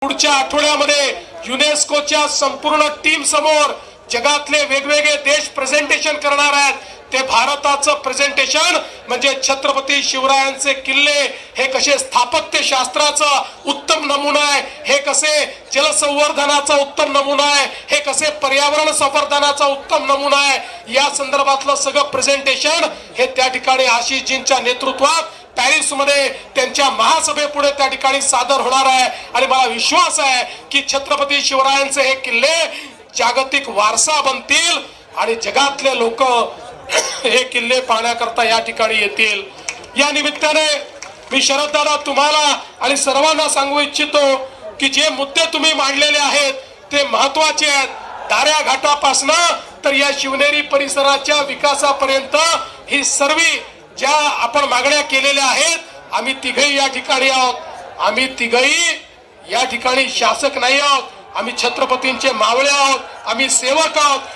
पुढच्या आठवड्यामध्ये युनेस्कोच्या संपूर्ण टीम समोर जगातले वेगवेगळे देश प्रेझेंटेशन करणार आहेत। ते भारताचं प्रेझेंटेशन म्हणजे छत्रपती शिवरायांचे किल्ले हे कसे स्थापत्य शास्त्राचा उत्तम नमुना आहे, हे कसे जलसंवर्धनाचा उत्तम नमुना आहे, हे कसे पर्यावरण संवर्धनाचा उत्तम नमुना आहे, या संदर्भातलं सगळं प्रेझेंटेशन हे त्या ठिकाणी आशिषजींच्या नेतृत्वात पॅरिस मध्ये त्यांच्या महासभेपुढे त्या ठिकाणी सादर होणार आहे। आणि मला विश्वास आहे की छत्रपती शिवरायांचे हे किल्ले जागतिक वारसा बनतील आणि जगातले लोक हे किल्ले पाहण्याकरता या ठिकाणी येतील। या निमित्ताने मी शरद दादा तुम्हाला आणि सर्वांना सांगू इच्छितो की जे मुद्दे तुम्ही मांडलेले आहेत ते महत्वाचे आहेत। दाऱ्या घाटापासून तर या शिवनेरी परिसराच्या विकासापर्यंत ही सर्व ज्या आपण मागण्या केलेल्या आहेत, आम्ही तिघही या ठिकाणी आहोत। आम्ही तिघही या ठिकाणी शासक नाही आहोत, आम्ही छत्रपतींचे मावळे आहोत, आम्ही सेवक आहोत।